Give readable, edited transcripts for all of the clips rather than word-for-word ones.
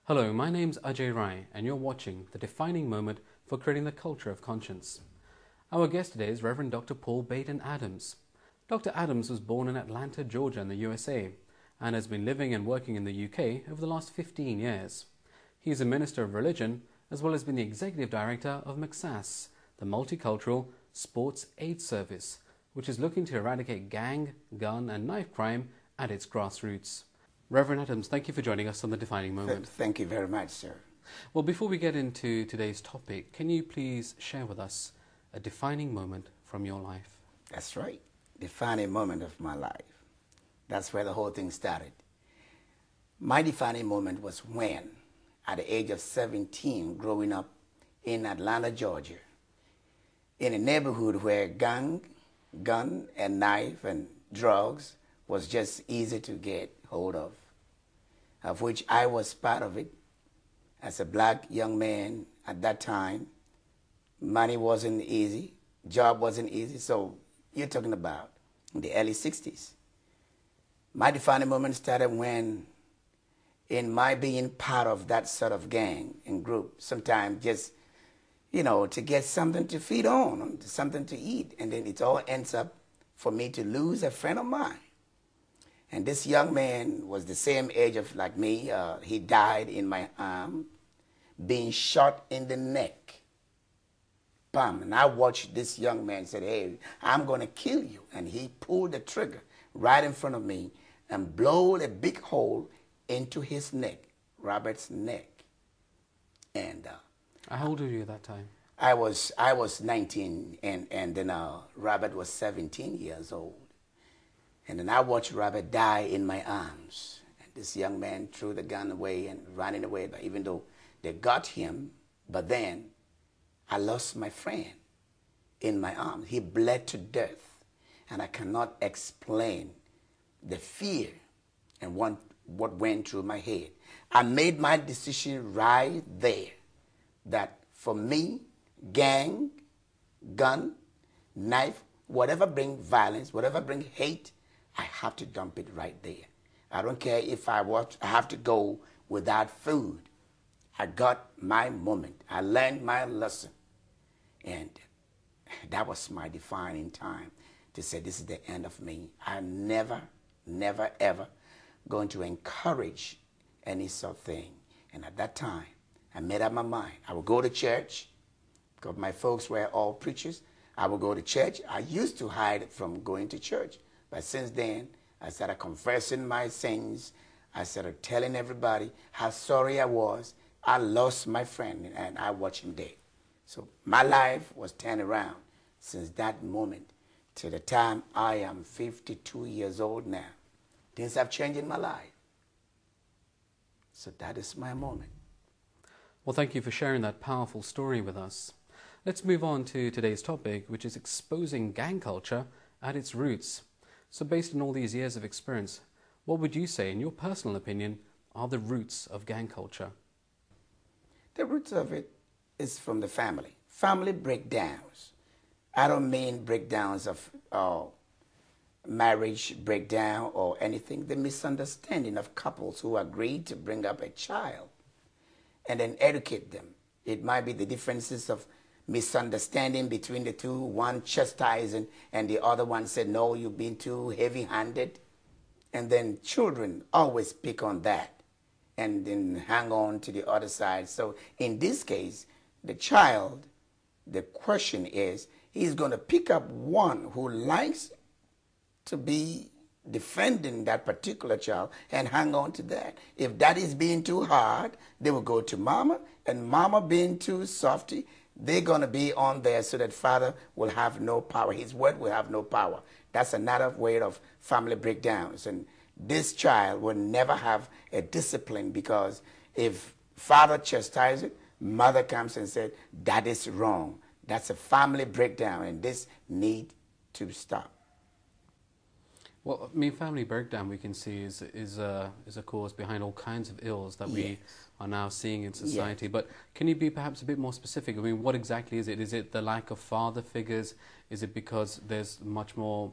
Hello, my name's Ajay Rai, and you're watching the defining moment for creating the culture of conscience. Our guest today is Reverend Dr. Paul Baiden-Adams. Dr. Adams was born in Atlanta, Georgia in the USA, and has been living and working in the UK over the last 15 years. He is a minister of religion, as well as being the executive director of McSAS, the Multicultural Sports Aid Service, which is looking to eradicate gang, gun and knife crime at its grassroots. Reverend Adams, thank you for joining us on The Defining Moment. Thank you very much, sir. Well, before we get into today's topic, can you please share with us a defining moment from your life? That's right. Defining moment of my life. That's where the whole thing started. My defining moment was when, at the age of 17, growing up in Atlanta, Georgia, in a neighborhood where gun, and knife and drugs was just easy to get hold of which I was part of it. As a black young man at that time, money wasn't easy, job wasn't easy, so you're talking about in the early 60s. My defining moment started when, in my being part of that sort of gang and group, sometimes just, to get something to feed on, something to eat, and then it all ends up for me to lose a friend of mine. And this young man was the same age of like me. He died in my arm, being shot in the neck. Bam. And I watched this young man say, "Hey, I'm going to kill you." And he pulled the trigger right in front of me and blew a big hole into his neck, Robert's neck. And How old were you at that time? I was 19, and then Robert was 17 years old. And then I watched Robert die in my arms. And this young man threw the gun away and running away, even though they got him. But then I lost my friend in my arms. He bled to death. And I cannot explain the fear and what went through my head. I made my decision right there that for me, gang, gun, knife, whatever bring violence, whatever bring hate, I have to dump it right there. I don't care if I have to go without food. I got my moment. I learned my lesson. And that was my defining time to say, this is the end of me. I'm never, ever going to encourage any sort of thing. And at that time, I made up my mind. I would go to church, because my folks were all preachers. I would go to church. I used to hide from going to church. But since then, I started confessing my sins. I started telling everybody how sorry I was. I lost my friend, and I watched him dead. So my life was turned around since that moment to the time I am 52 years old now. Things have changed in my life. So that is my moment. Well, thank you for sharing that powerful story with us. Let's move on to today's topic, which is exposing gang culture at its roots. So based on all these years of experience, what would you say, in your personal opinion, are the roots of gang culture? The roots of it is from the family. Family breakdowns. I don't mean breakdowns of marriage breakdown or anything. The misunderstanding of couples who agreed to bring up a child and then educate them. It might be the differences of misunderstanding between the two, one chastising and the other one said, "No, you've been too heavy-handed." And then children always pick on that and then hang on to the other side. So in this case, the child, the question is, he's going to pick up one who likes to be defending that particular child and hang on to that. If that is being too hard, they will go to mama, and mama being too softy, they're going to be on there so that father will have no power. His word will have no power. That's another way of family breakdowns. And this child will never have a discipline, because if father chastises it, mother comes and says, "That is wrong." That's a family breakdown, and this needs to stop. Well, I mean, family breakdown, we can see, is a cause behind all kinds of ills that we are now seeing in society. Yes. But can you be perhaps a bit more specific? I mean, what exactly is it? Is it the lack of father figures? Is it because there's much more,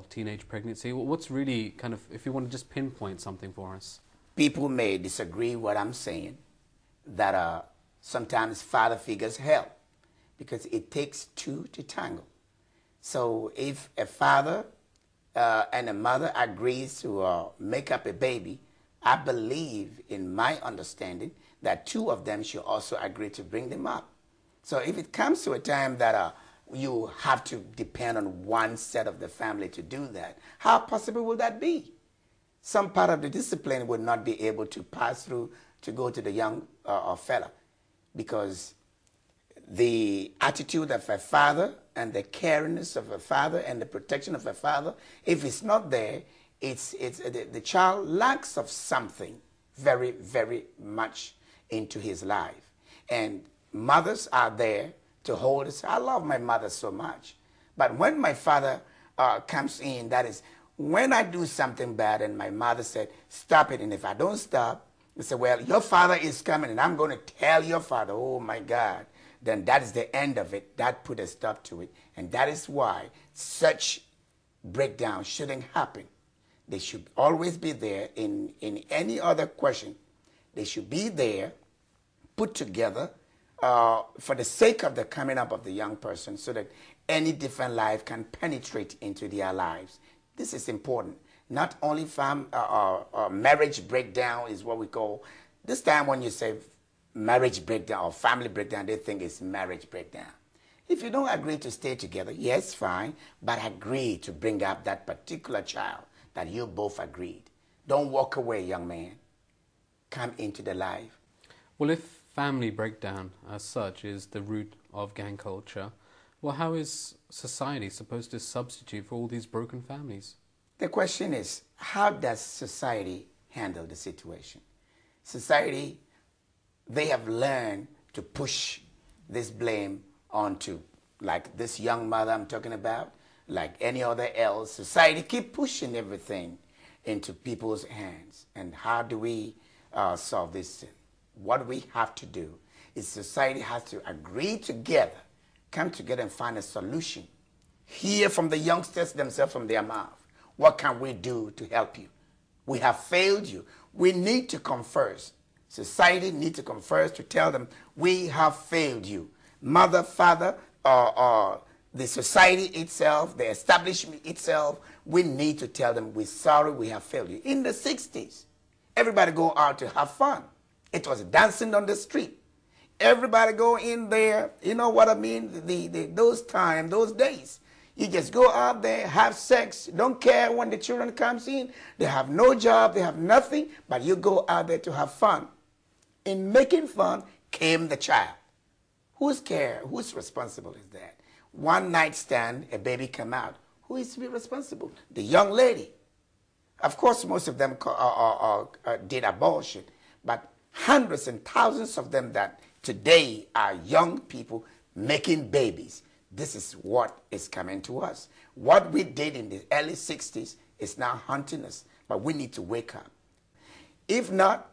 teenage pregnancy? What's really kind of, if you want to just pinpoint something for us? people may disagree what I'm saying, that sometimes father figures help because it takes two to tango. So if a father and a mother agrees to make up a baby, I believe, in my understanding, that two of them should also agree to bring them up. So if it comes to a time that you have to depend on one set of the family to do that, how possible will that be? Some part of the discipline would not be able to pass through to go to the young fella, because the attitude of a father and the caringness of a father and the protection of a father, if it's not there, the child lacks of something very, very much into his life. And mothers are there to hold us. I love my mother so much. But when my father comes in, that is, when I do something bad and my mother said, stop it, and if I don't stop, they say, well, your father is coming and I'm going to tell your father. Oh, my God. Then that is the end of it. That put a stop to it. And that is why such breakdown shouldn't happen. They should always be there in any other question. They should be there, put together, for the sake of the coming up of the young person, so that any different life can penetrate into their lives. This is important. Not only marriage breakdown is what we call. This time when you say marriage breakdown or family breakdown, they think it's marriage breakdown. If you don't agree to stay together, yes, fine, but agree to bring up that particular child that you both agreed. Don't walk away, young man. Come into the life. Well, if family breakdown as such is the root of gang culture, well, how is society supposed to substitute for all these broken families? The question is, how does society handle the situation? Society, they have learned to push this blame onto, like this young mother I'm talking about, like any other else. Society keep pushing everything into people's hands. And how do we solve this? What we have to do is society has to agree together, come together and find a solution. Hear from the youngsters themselves from their mouth. What can we do to help you? We have failed you. We need to come first. Society needs to come first to tell them, we have failed you. Mother, father, the society itself, the establishment itself, we need to tell them, we're sorry, we have failed you. In the 60s, everybody go out to have fun. It was dancing on the street. Everybody go in there, you know what I mean? Those times, those days. You just go out there, have sex, don't care when the children comes in. They have no job, they have nothing, but you go out there to have fun. In making fun came the child. Who's care? Who's responsible is that? One night stand, a baby come out. Who is to be responsible? The young lady. Of course, most of them did abortion, but hundreds and thousands of them that today are young people making babies. This is what is coming to us. What we did in the early 60s is now haunting us, but we need to wake up. If not,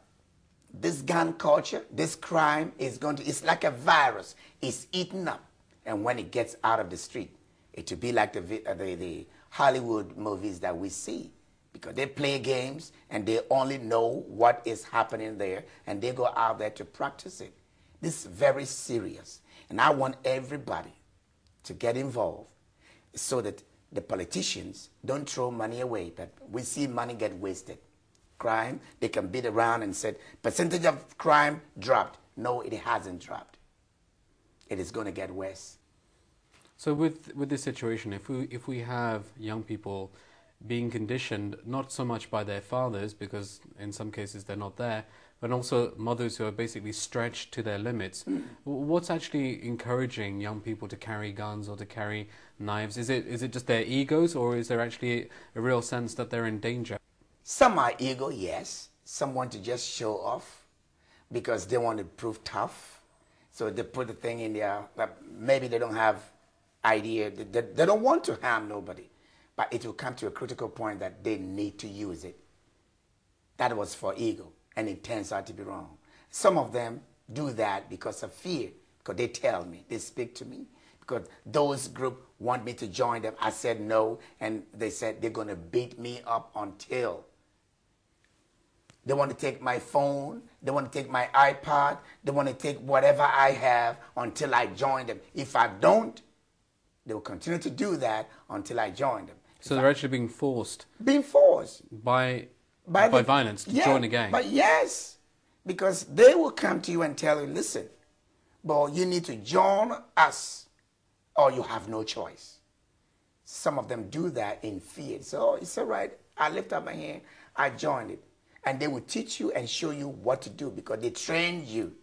this gun culture, this crime is going to, it's like a virus. It's eaten up. And when it gets out of the street, it will be like the Hollywood movies that we see. Because they play games and they only know what is happening there, and they go out there to practice it. This is very serious. And I want everybody to get involved so that the politicians don't throw money away, but we see money get wasted. Crime, they can beat around and say, percentage of crime dropped. No, it hasn't dropped. It is going to get worse. So with this situation, if we have young people being conditioned not so much by their fathers, because in some cases they're not there, but also mothers who are basically stretched to their limits, what's actually encouraging young people to carry guns or to carry knives? Is it just their egos, or is there actually a real sense that they're in danger? Some are ego, yes. Some want to just show off because they want to prove tough. So they put the thing in there, but maybe they don't have idea, they don't want to harm nobody. But it will come to a critical point that they need to use it. That was for ego, and it turns out to be wrong. Some of them do that because of fear, because they tell me, they speak to me, because those groups want me to join them. I said no, and they said they're going to beat me up until They want to take my phone. They want to take my iPod. They want to take whatever I have until I join them. If I don't, they will continue to do that until I join them. So they're actually being forced. Being forced. By violence to join a gang. But yes, because they will come to you and tell you, listen, boy, you need to join us or you have no choice. Some of them do that in fear. So it's all right. I lift up my hand. I joined it. And they will teach you and show you what to do because they train you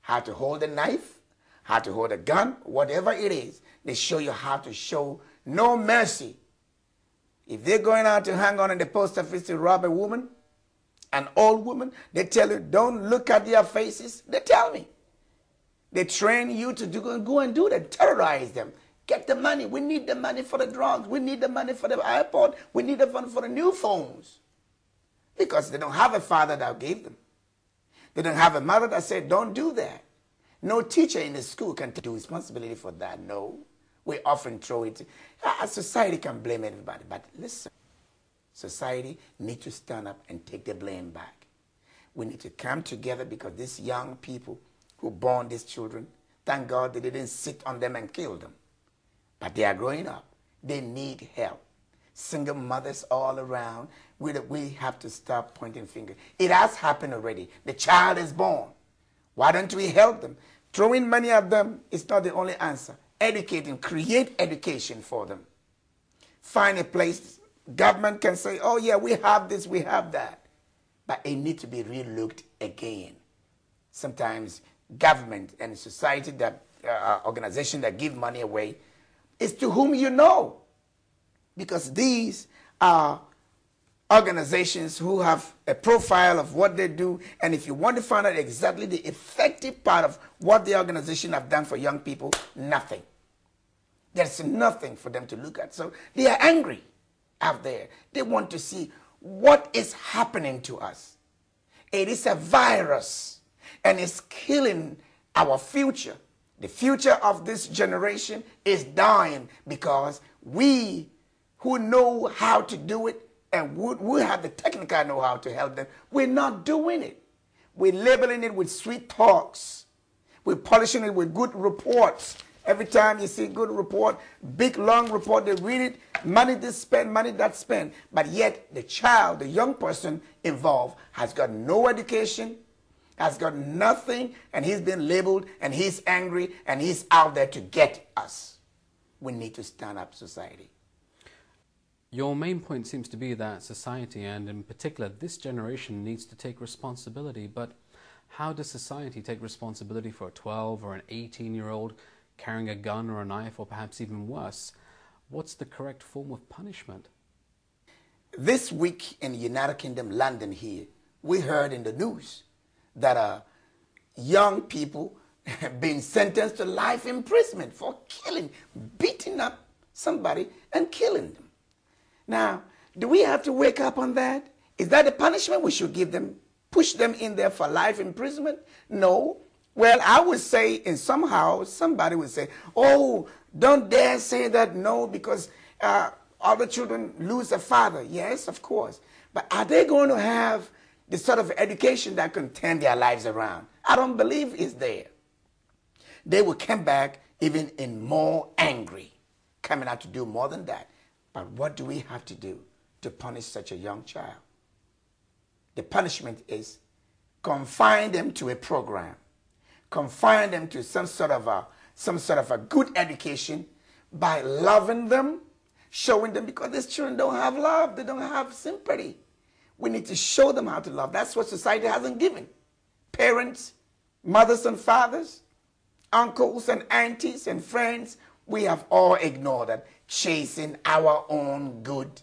how to hold a knife, how to hold a gun, whatever it is. They show you how to show no mercy. If they're going out to hang on in the post office to rob a woman, an old woman, they tell you, don't look at their faces. They tell me. They train you to go and do that, terrorize them. Get the money. We need the money for the drugs. We need the money for the iPod. We need the money for the new phones. Because they don't have a father that gave them. They don't have a mother that said, don't do that. No teacher in the school can take responsibility for that. No. We often throw it. Society can blame everybody. But listen, society needs to stand up and take the blame back. We need to come together because these young people who born these children, thank God they didn't sit on them and kill them. But they are growing up. They need help. Single mothers all around. We have to stop pointing fingers. It has happened already. The child is born. Why don't we help them? Throwing money at them is not the only answer. Educating, create education for them. Find a place. Government can say, oh yeah, we have this, we have that. But it needs to be re-looked again. Sometimes government and society, that organization that give money away, is to whom you know. Because these are organizations who have a profile of what they do. And if you want to find out exactly the effective part of what the organization have done for young people, nothing. There's nothing for them to look at. So they are angry out there. They want to see what is happening to us. It is a virus and it's killing our future. The future of this generation is dying because we who know how to do it and we have the technical know-how to help them, we're not doing it. We're labeling it with sweet talks. We're polishing it with good reports. Every time you see a good report, big, long report, they read it, money this spent, money that spent. But yet the child, the young person involved has got no education, has got nothing, and he's been labeled, and he's angry, and he's out there to get us. We need to stand up, society. Your main point seems to be that society, and in particular this generation, needs to take responsibility. But how does society take responsibility for a 12 or an 18-year-old carrying a gun or a knife, or perhaps even worse? What's the correct form of punishment? This week in the United Kingdom, London here, we heard in the news that young people have been sentenced to life imprisonment for killing, beating up somebody and killing them. Now, do we have to wake up on that? Is that a punishment we should give them? Push them in there for life imprisonment? No. Well, I would say, and somehow somebody would say, oh, don't dare say that, no, because other children lose a father. Yes, of course. But are they going to have the sort of education that can turn their lives around? I don't believe it's there. They will come back even in more angry, coming out to do more than that. But what do we have to do to punish such a young child? The punishment is confine them to a program, confine them to some sort of a good education by loving them, showing them, because these children don't have love, they don't have sympathy. We need to show them how to love. That's what society hasn't given. Parents, mothers and fathers, uncles and aunties and friends, we have all ignored that, chasing our own good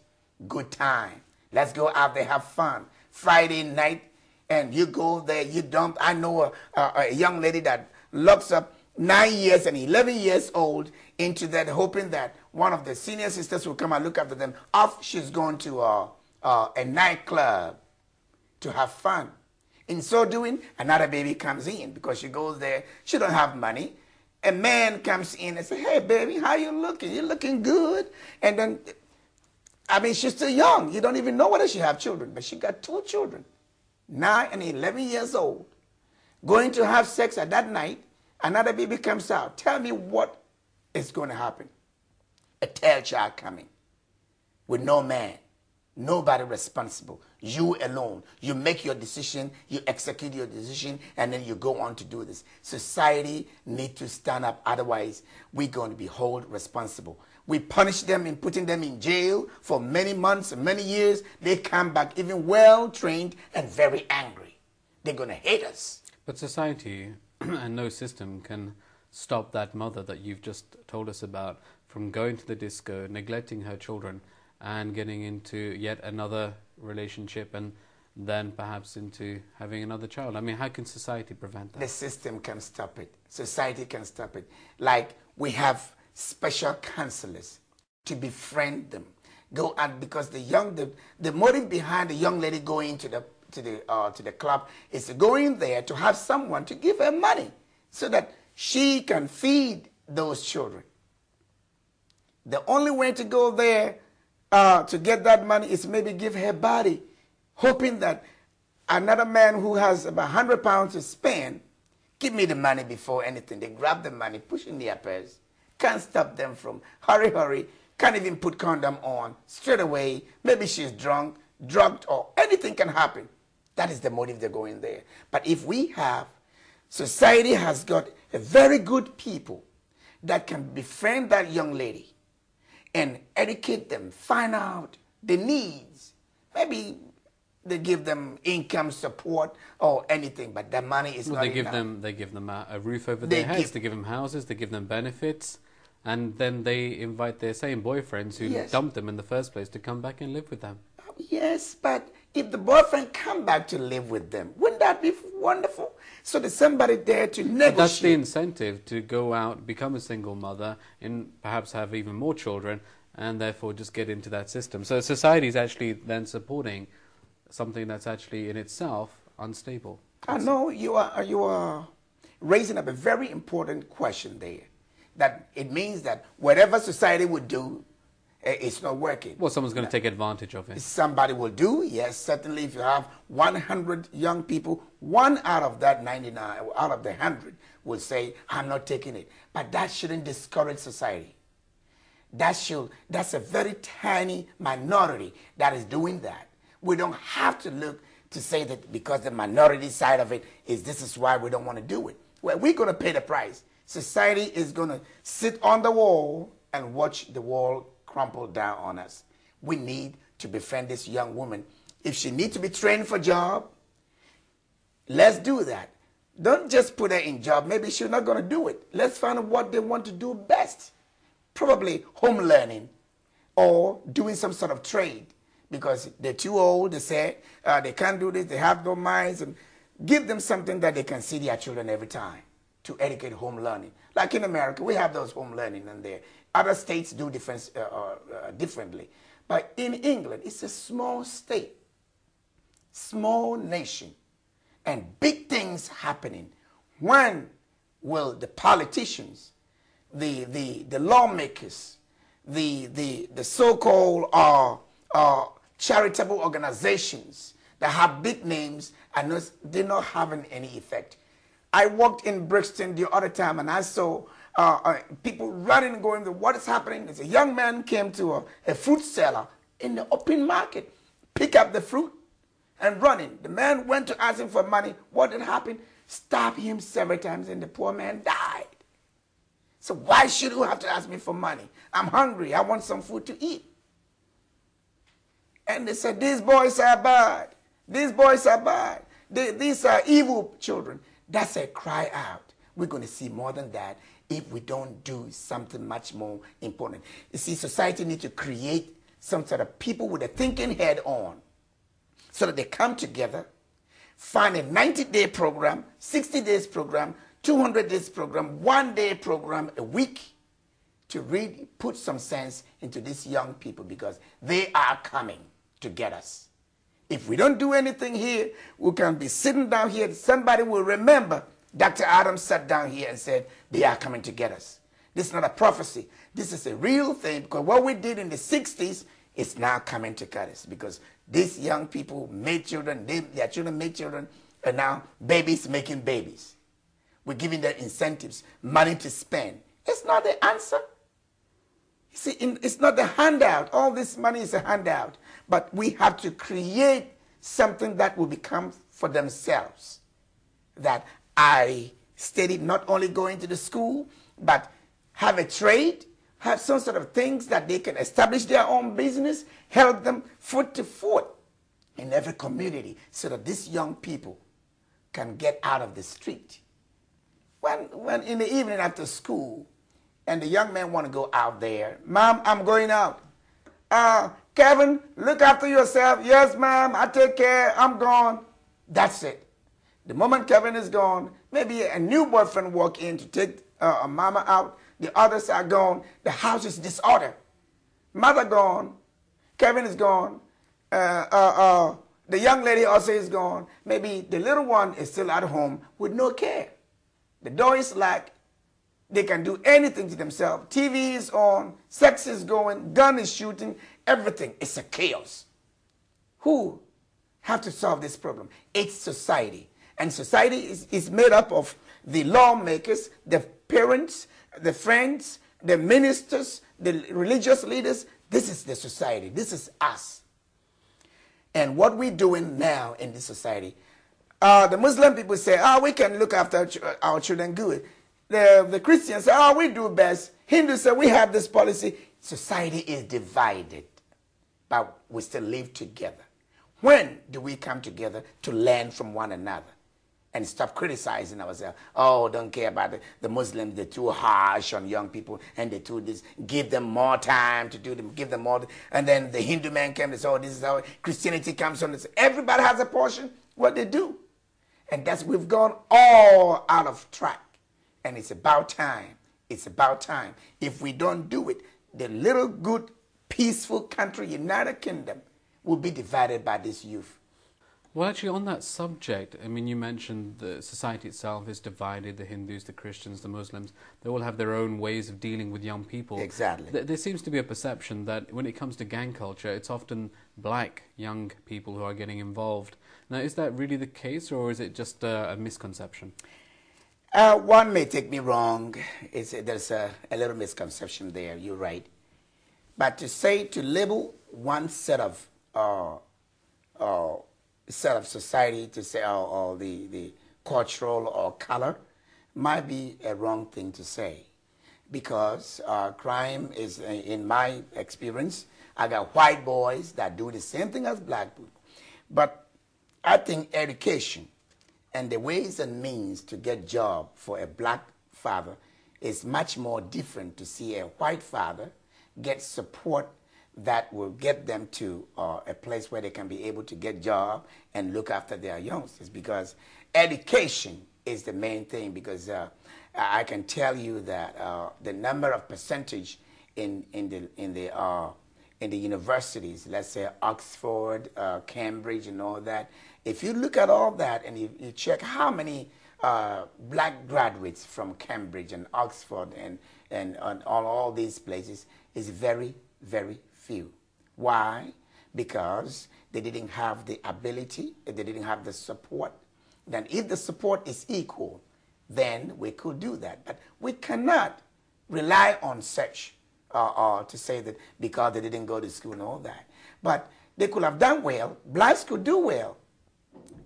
time. Let's go out there, have fun. Friday night, and you go there, you dump. I know a young lady that locks up 9 years and 11 years old into that, hoping that one of the senior sisters will come and look after them. Off she's going to a nightclub to have fun. In so doing, another baby comes in because she goes there. She don't have money. A man comes in and says, hey, baby, how you looking? You're looking good. And then, she's still young. You don't even know whether she have children, but she got 2 children. 9 and 11 years old, going to have sex at that night, another baby comes out. Tell me what is going to happen. A tail child coming with no man, nobody responsible, you alone. You make your decision, you execute your decision, and then you go on to do this. Society needs to stand up, otherwise we're going to be held responsible. We punish them in putting them in jail for many months and many years. They come back even well-trained and very angry. They're going to hate us. But society and no system can stop that mother that you've just told us about from going to the disco, neglecting her children, and getting into yet another relationship, and then perhaps into having another child. I mean, how can society prevent that? The system can stop it. Society can stop it. Like, we have special counselors to befriend them. Go out, because the motive behind the young lady going to the club is to go in there to have someone to give her money so that she can feed those children. The only way to go there to get that money is maybe give her body, hoping that another man who has about 100 pounds to spend, give me the money before anything. They grab the money, push in their purse, can't stop them from hurry, can't even put condom on straight away. Maybe she's drunk, drugged, or anything can happen. That is the motive they're going there. But if we have, society has got a very good people that can befriend that young lady and educate them, find out the needs. Maybe they give them income support or anything, but the money is not enough. They give them a roof over their heads, they give them houses, they give them benefits, and then they invite their same boyfriends who dumped them in the first place to come back and live with them. Yes, but if the boyfriend come back to live with them, wouldn't that be wonderful? So there's somebody there to negotiate. But that's the incentive, to go out, become a single mother, and perhaps have even more children, and therefore just get into that system. So society is actually then supporting something that's actually in itself unstable. I know you are raising up a very important question there. That it means that whatever society would do, it's not working. Well, someone's going to take advantage of it. Somebody will do, yes, certainly. If you have 100 young people, one out of that 99, out of the 100 will say, I'm not taking it. But that shouldn't discourage society. That's a very tiny minority that is doing that. We don't have to look to say that because the minority side of it is this is why we don't want to do it. Well, we're going to pay the price. Society is going to sit on the wall and watch the wall crumple down on us. We need to befriend this young woman. If she needs to be trained for a job, let's do that. Don't just put her in job. Maybe she's not going to do it. Let's find out what they want to do best. Probably home learning or doing some sort of trade, because they're too old, they say, they can't do this, they have no minds, and give them something that they can see their children every time to educate home learning. Like in America, we have those home learning in there. Other states do differently. But in England, it's a small state, small nation, and big things happening. When will the politicians, the lawmakers, the so-called charitable organizations that have big names, and they're not having any effect? I walked in Brixton the other time and I saw people running and going, what is happening? There's a young man came to a fruit seller in the open market, pick up the fruit and running. The man went to ask him for money. What did happen? Stabbed him several times and the poor man died. So why should you have to ask me for money? I'm hungry. I want some food to eat. And they said, these boys are bad. These boys are bad. These are evil children. That's a cry out. We're going to see more than that if we don't do something much more important. You see, society needs to create some sort of people with a thinking head on so that they come together, find a 90-day program, 60 days program, 200 days program, 1-day program a week to really put some sense into these young people, because they are coming to get us. If we don't do anything here, we can be sitting down here. Somebody will remember Dr. Adams sat down here and said, they are coming to get us. This is not a prophecy. This is a real thing, because what we did in the 60s it's now coming to cut us because these young people made children, their children made children, and now babies making babies. We're giving them incentives, money to spend. It's not the answer. You see, it's not the handout. All this money is a handout. But we have to create something that will become for themselves. That I studied not only going to the school, but have a trade, have some sort of things that they can establish their own business, help them foot to foot in every community so that these young people can get out of the street. When in the evening after school, and the young men want to go out there, Mom, I'm going out. Kevin, look after yourself. Yes, Mom, I take care. I'm gone. That's it. The moment Kevin is gone, maybe a new boyfriend walk in to take a mama out. The others are gone. The house is disorder. Mother gone. Kevin is gone. The young lady also is gone. Maybe the little one is still at home with no care. The door is locked. They can do anything to themselves. TV is on. Sex is going. Gun is shooting. Everything. It's a chaos. Who have to solve this problem? It's society. And society is made up of the lawmakers, the parents, the friends, the ministers, the religious leaders. This is the society. This is us. And what we're doing now in this society, the Muslim people say, we can look after our children good. The Christians say, we do best. Hindus say, we have this policy. Society is divided, but we still live together. When do we come together to learn from one another and stop criticizing ourselves? Don't care about the Muslims. They're too harsh on young people, and they do this. Give them more time to do them. Give them more. And then the Hindu man came and said, this is how Christianity comes from. Everybody has a portion, what they do. And we've gone all out of track. And it's about time. It's about time. If we don't do it, the little good, peaceful country, United Kingdom, will be divided by this youth. Well, actually, on that subject, I mean, you mentioned the society itself is divided, the Hindus, the Christians, the Muslims. They all have their own ways of dealing with young people. Exactly. There seems to be a perception that when it comes to gang culture, it's often black young people who are getting involved. Now, is that really the case, or is it just a misconception? One may take me wrong. There's a little misconception there. You're right. But to label one set of society, to say the cultural or color, might be a wrong thing to say, because crime is, in my experience, I got white boys that do the same thing as black people. But I think education and the ways and means to get job for a black father is much more different to see a white father get support that will get them to a place where they can be able to get job and look after their youngsters, because education is the main thing. Because I can tell you that the number of percentage in the universities, let's say Oxford, Cambridge, and all that, if you look at all that and you check how many black graduates from Cambridge and Oxford and all these places, is very, very few. Why? Because they didn't have the ability, they didn't have the support. Then if the support is equal, then we could do that. But we cannot rely on such to say that because they didn't go to school and all that. But they could have done well. Blacks could do well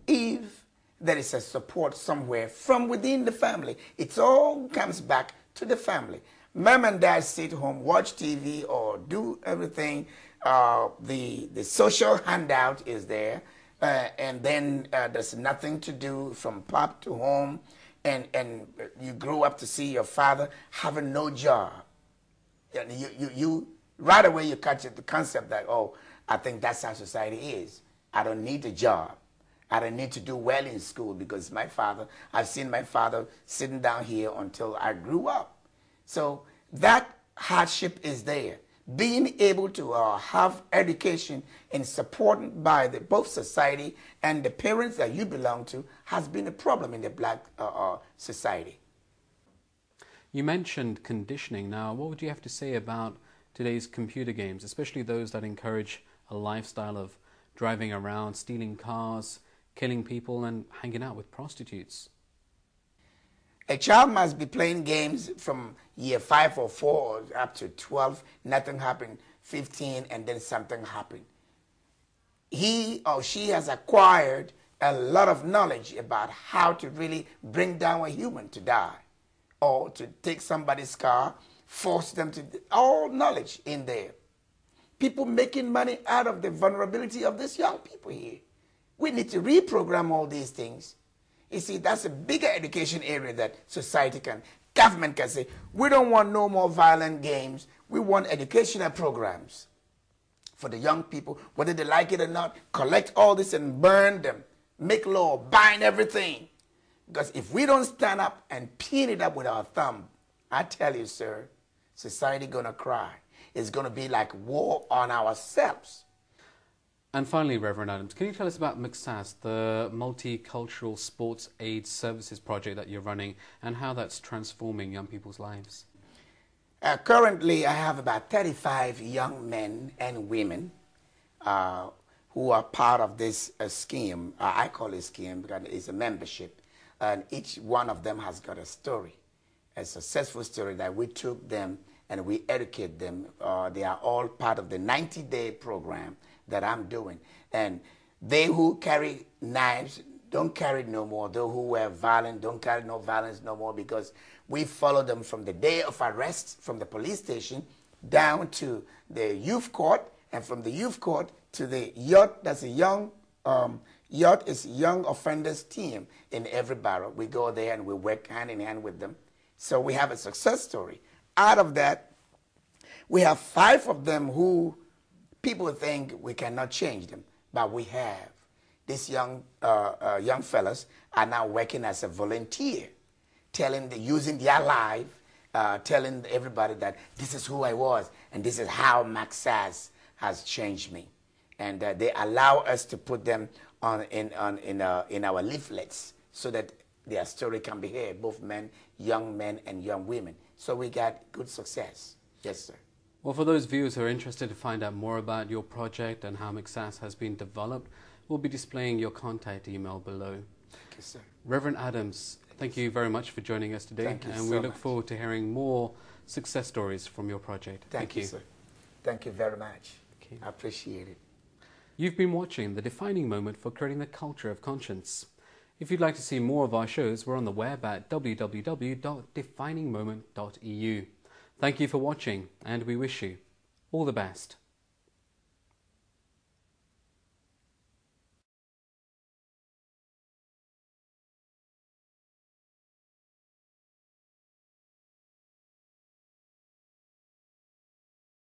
if there is a support somewhere from within the family. It all comes back to the family. Mom and dad sit home, watch TV, or do everything. The social handout is there, and then there's nothing to do from pop to home, and you grow up to see your father having no job. And you right away you catch the concept that, I think that's how society is. I don't need a job. I don't need to do well in school because I've seen my father sitting down here until I grew up. So that hardship is there. Being able to have education and supported by both society and the parents that you belong to has been a problem in the black society. You mentioned conditioning. Now, what would you have to say about today's computer games, especially those that encourage a lifestyle of driving around, stealing cars, killing people, and hanging out with prostitutes? A child must be playing games from year 5 or 4 up to 12. Nothing happened. 15, and then something happened. He or she has acquired a lot of knowledge about how to really bring down a human to die, or to take somebody's car, force them to, all knowledge in there. People making money out of the vulnerability of these young people here. We need to reprogram all these things. You see, that's a bigger education area that society can, government can say, we don't want no more violent games. We want educational programs for the young people, whether they like it or not. Collect all this and burn them. Make law, bind everything. Because if we don't stand up and pin it up with our thumb, I tell you, sir, society gonna cry. It's gonna be like war on ourselves. And finally, Reverend Adams, can you tell us about McSAS, the Multicultural Sports Aid Services project that you're running, and how that's transforming young people's lives? Currently, I have about 35 young men and women who are part of this scheme. I call it a scheme because it's a membership. And each one of them has got a story, a successful story that we took them and we educate them. They are all part of the 90-day program that I'm doing. And they who carry knives don't carry it no more. Those who were violent don't carry no violence no more, because we follow them from the day of arrest from the police station down to the youth court, and from the youth court to the yacht. That's a young yacht is young offenders team in every borough. We go there and we work hand in hand with them. So we have a success story. Out of that, we have 5 of them who people think we cannot change them, but we have. These young fellas are now working as a volunteer, using their life, telling everybody that this is who I was and this is how McSAS has changed me. And they allow us to put them in our leaflets so that their story can be heard, both young men and young women. So we got good success. Yes, sir. Well, for those viewers who are interested to find out more about your project and how McSAS has been developed, we'll be displaying your contact email below. Thank you, sir. Reverend Adams, thank you very much for joining us today. Thank you and so we look much. forward to hearing more success stories from your project. Thank you, sir. Thank you very much. Okay. I appreciate it. You've been watching The Defining Moment for Creating the Culture of Conscience. If you'd like to see more of our shows, we're on the web at www.definingmoment.eu. Thank you for watching, and we wish you all the best.